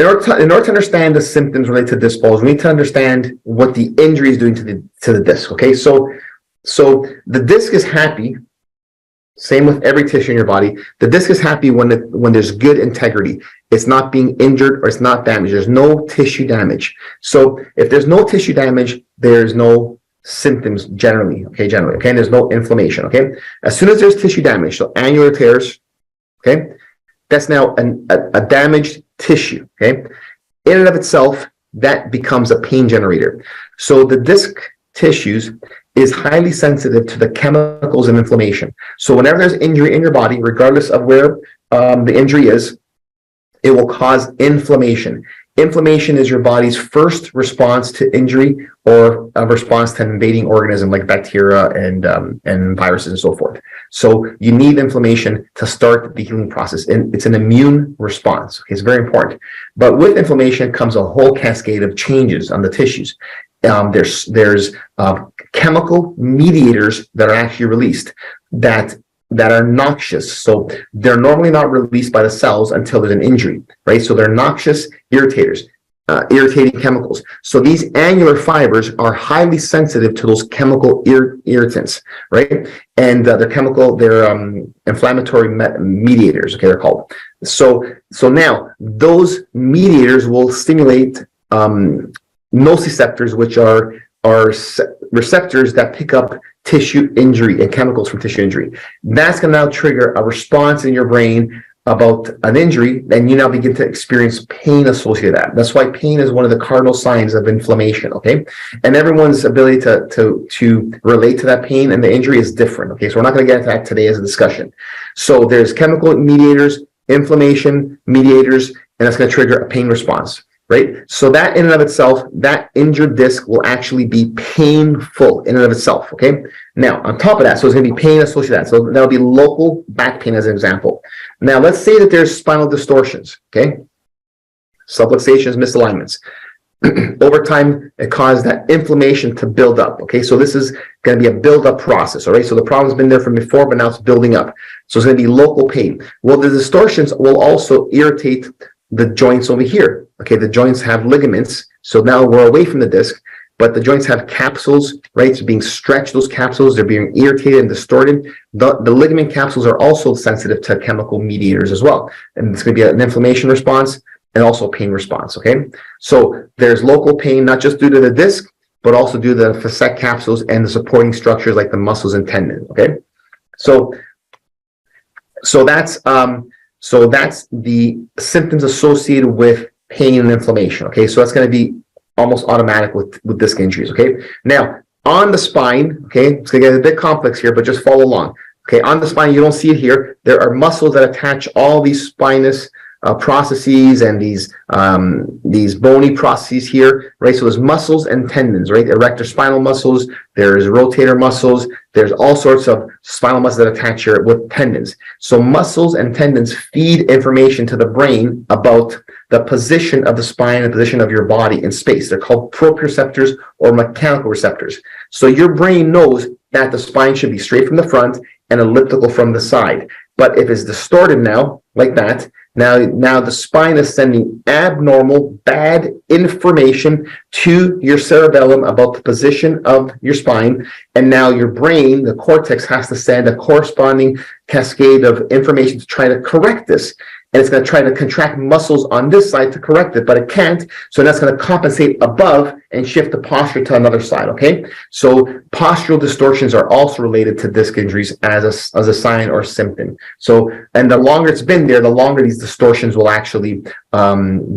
in order to understand the symptoms related to disc bulge, we need to understand what the injury is doing to the disc. Okay, so the disc is happy. Same with every tissue in your body. The disc is happy when there's good integrity. It's not being injured or it's not damaged. There's no tissue damage. So if there's no tissue damage, there's no symptoms generally. Okay, and there's no inflammation. Okay, as soon as there's tissue damage, so annular tears, okay, that's now a damaged tissue. Okay, in and of itself, that becomes a pain generator. So the disc tissues is highly sensitive to the chemicals of inflammation. So whenever there's injury in your body, regardless of where the injury is, it will cause inflammation. Inflammation is your body's first response to injury or a response to an invading organism like bacteria and viruses and so forth. So you need inflammation to start the healing process. And it's an immune response. Okay, it's very important. But with inflammation comes a whole cascade of changes on the tissues. There's chemical mediators that are actually released that are noxious. So they're normally not released by the cells until there's an injury, right? So they're noxious irritators, irritating chemicals. So these annular fibers are highly sensitive to those chemical irritants, right? And they're inflammatory mediators. Okay, they're called. So now those mediators will stimulate nociceptors, which are receptors that pick up tissue injury and chemicals from tissue injury. That's going to now trigger a response in your brain about an injury, and you now begin to experience pain associated with that. That's why pain is one of the cardinal signs of inflammation, okay? And everyone's ability to relate to that pain and the injury is different, okay? So we're not going to get into that today as a discussion. So there's chemical mediators, inflammation mediators, and that's going to trigger a pain response. Right? So that in and of itself, that injured disc will actually be painful in and of itself, okay? Now, on top of that, so it's going to be pain associated with that. So that'll be local back pain as an example. Now, let's say that there's spinal distortions, okay? Subluxations, misalignments. Over time, it caused that inflammation to build up, okay? So this is going to be a build-up process, all right? So the problem's been there from before, but now it's building up. So it's going to be local pain. Well, the distortions will also irritate the joints over here. Okay, the joints have ligaments, so now we're away from the disc, but the joints have capsules, right? So being stretched, those capsules, they're being irritated and distorted. The ligament capsules are also sensitive to chemical mediators as well. And it's going to be an inflammation response and also a pain response, okay? So there's local pain, not just due to the disc, but also due to the facet capsules and the supporting structures like the muscles and tendons, okay? So that's the symptoms associated with pain and inflammation, okay? So that's going to be almost automatic with disc injuries, okay? Now, on the spine, okay, it's going to get a bit complex here, but just follow along. Okay, on the spine, you don't see it here. There are muscles that attach all these spinous processes and these bony processes here, right? So there's muscles and tendons, right? Erector spinal muscles, there's rotator muscles, there's all sorts of spinal muscles that attach here with tendons. So muscles and tendons feed information to the brain about the position of the spine and the position of your body in space. They're called proprioceptors or mechanical receptors. So your brain knows that the spine should be straight from the front and elliptical from the side. But if it's distorted now, like that, now the spine is sending abnormal, bad information to your cerebellum about the position of your spine. And now your brain, the cortex, has to send a corresponding cascade of information to try to correct this. And it's going to try to contract muscles on this side to correct it, but it can't. So that's going to compensate above and shift the posture to another side, okay? So postural distortions are also related to disc injuries as a sign or symptom. So, and the longer it's been there, the longer these distortions will actually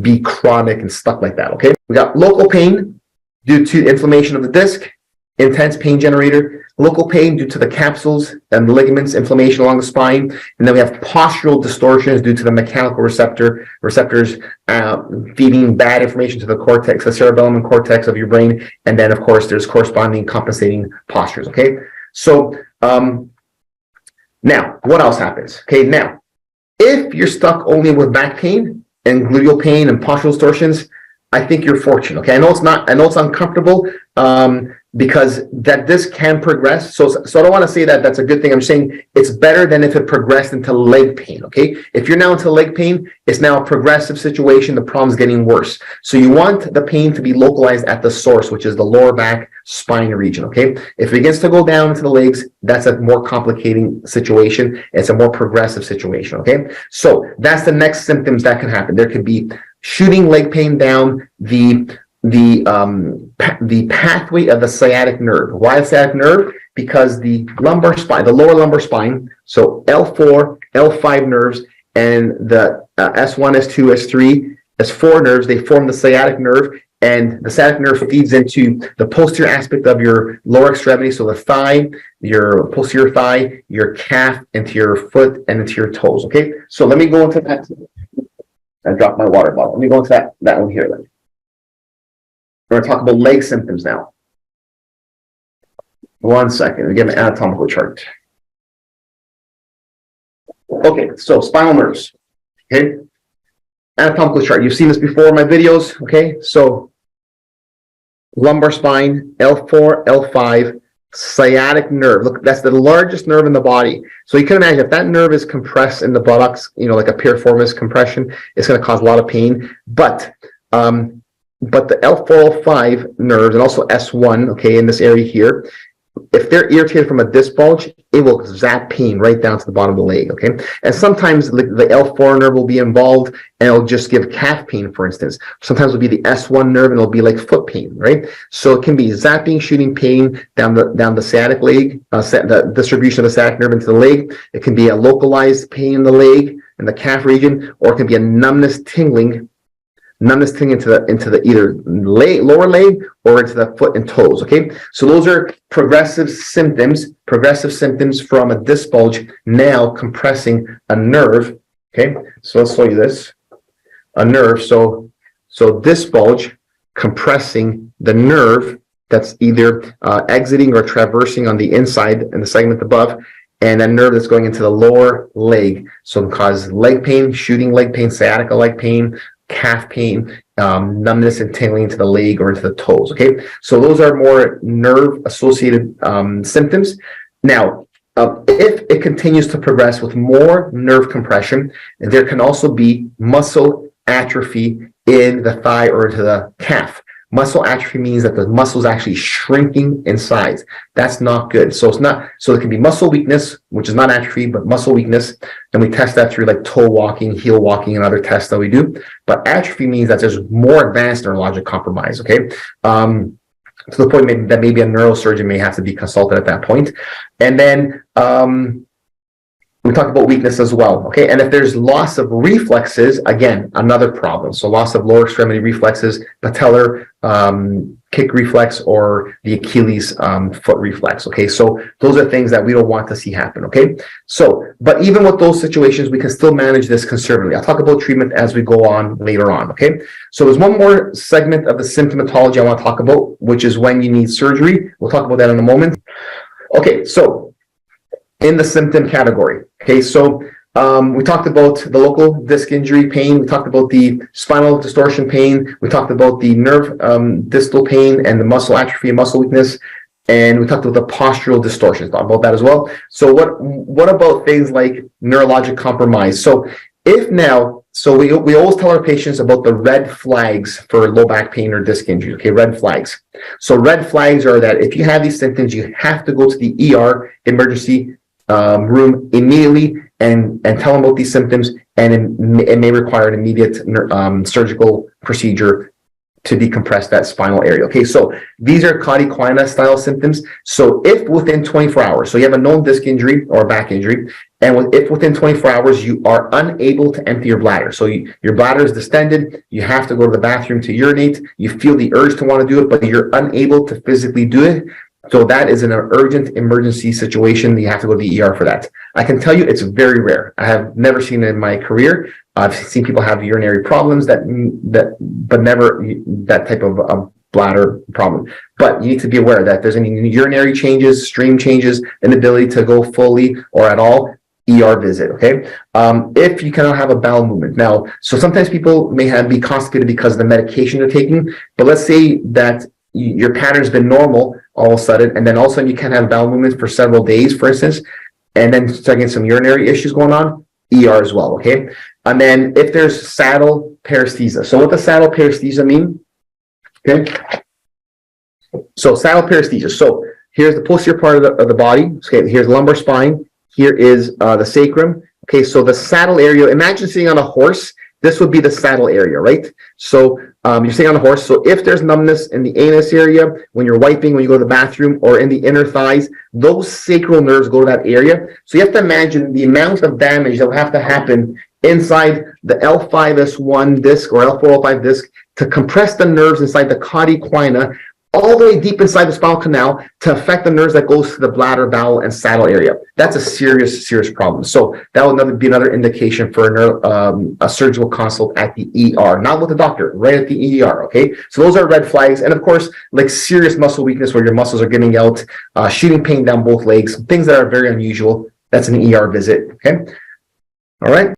be chronic and stuck like that, okay? We got local pain due to inflammation of the disc, intense pain generator, local pain due to the capsules and the ligaments, inflammation along the spine, and then we have postural distortions due to the mechanical receptors feeding bad information to the cortex, the cerebellum and cortex of your brain, and then of course there's corresponding compensating postures, okay? So now, what else happens? Okay, now, if you're stuck only with back pain and gluteal pain and postural distortions, I think you're fortunate, okay? I know it's uncomfortable, because that this can progress. So I don't want to say that that's a good thing. I'm saying it's better than if it progressed into leg pain, okay? If you're now into leg pain, it's now a progressive situation. The problem's getting worse. So you want the pain to be localized at the source, which is the lower back spine region, okay? If it begins to go down into the legs, that's a more complicating situation. It's a more progressive situation, okay? So that's the next symptoms that can happen. There could be shooting leg pain down the pathway of the sciatic nerve. Why the sciatic nerve? Because the lumbar spine, the lower lumbar spine, so L4, L5 nerves, and the S1, S2, S3, S4 nerves, they form the sciatic nerve, and the sciatic nerve feeds into the posterior aspect of your lower extremity, so the thigh, your posterior thigh, your calf, into your foot, and into your toes, okay? So let me go into that. I dropped my water bottle. Let me go into that one here then. We're going to talk about leg symptoms now. 1 second, we get an anatomical chart. Okay, so spinal nerves. Okay, anatomical chart. You've seen this before in my videos. Okay, so lumbar spine, L4, L5, sciatic nerve. Look, that's the largest nerve in the body. So you can imagine if that nerve is compressed in the buttocks, you know, like a piriformis compression, it's going to cause a lot of pain. But the L4, L5 nerves and also S1, okay, in this area here, if they're irritated from a disc bulge, it will zap pain right down to the bottom of the leg, okay? And sometimes the L4 nerve will be involved and it'll just give calf pain, for instance. Sometimes it'll be the S1 nerve and it'll be like foot pain, right? So it can be zapping, shooting pain down the sciatic leg, the distribution of the sciatic nerve into the leg. It can be a localized pain in the leg, in the calf region, or it can be a numbness, tingling into the either lower leg or into the foot and toes, okay? So those are progressive symptoms from a disc bulge now compressing a nerve, okay? So let's show you this, a nerve. So disc bulge compressing the nerve that's either exiting or traversing on the inside in the segment above, and a nerve that's going into the lower leg. So it can cause leg pain, shooting leg pain, sciatica leg pain, calf pain, numbness and tingling into the leg or into the toes, okay? So those are more nerve-associated symptoms. Now, if it continues to progress with more nerve compression, there can also be muscle atrophy in the thigh or into the calf. Muscle atrophy means that the muscle is actually shrinking in size. That's not good. So it can be muscle weakness, which is not atrophy, but muscle weakness. And we test that through like toe walking, heel walking, and other tests that we do. But atrophy means that there's more advanced neurologic compromise, okay? To the point that maybe a neurosurgeon may have to be consulted at that point. And then we talked about weakness as well, okay? And if there's loss of reflexes, again, another problem. So loss of lower extremity reflexes, patellar kick reflex, or the Achilles foot reflex, okay? So those are things that we don't want to see happen, okay? So, but even with those situations, we can still manage this conservatively. I'll talk about treatment as we go on later on, okay? So there's one more segment of the symptomatology I want to talk about, which is when you need surgery. We'll talk about that in a moment. Okay, so in the symptom category. Okay, so we talked about the local disc injury pain. We talked about the spinal distortion pain. We talked about the nerve distal pain and the muscle atrophy and muscle weakness. And we talked about the postural distortions. Talk about that as well. So what about things like neurologic compromise? So we always tell our patients about the red flags for low back pain or disc injury. Okay, red flags. So red flags are that if you have these symptoms, you have to go to the ER emergency room immediately and tell them about these symptoms, and it may require an immediate surgical procedure to decompress that spinal area. Okay, so these are Cauda style symptoms. So if within 24 hours, so you have a known disc injury or back injury, and if within 24 hours you are unable to empty your bladder, so your bladder is distended, you have to go to the bathroom to urinate, you feel the urge to want to do it, but you're unable to physically do it, so that is an urgent emergency situation. You have to go to the ER for that. I can tell you it's very rare. I have never seen it in my career. I've seen people have urinary problems but never that type of bladder problem. But you need to be aware that if there's any urinary changes, stream changes, inability to go fully or at all, ER visit, okay? If you cannot have a bowel movement. Now, so sometimes people may be constipated because of the medication they're taking, but let's say that your pattern's been normal all of a sudden, and then all of a sudden you can't have bowel movements for several days, for instance, and then start getting some urinary issues going on, ER as well, okay? And then if there's saddle paresthesia. So what does saddle paresthesia mean? Okay. So saddle paresthesia. So here's the posterior part of the body. Okay, here's lumbar spine. Here is the sacrum. Okay, so the saddle area, imagine sitting on a horse. This would be the saddle area, right? So you're sitting on a horse. So if there's numbness in the anus area, when you're wiping, when you go to the bathroom, or in the inner thighs, those sacral nerves go to that area. So you have to imagine the amount of damage that would have to happen inside the L5S1 disc or L4L5 disc to compress the nerves inside the cauda equina all the way deep inside the spinal canal to affect the nerves that goes to the bladder, bowel, and saddle area. That's a serious, serious problem. So that would be another indication for a surgical consult at the ER, not with the doctor, right at the ER, okay? So those are red flags. And of course, like serious muscle weakness where your muscles are giving out, shooting pain down both legs, things that are very unusual. That's an ER visit, okay? All right.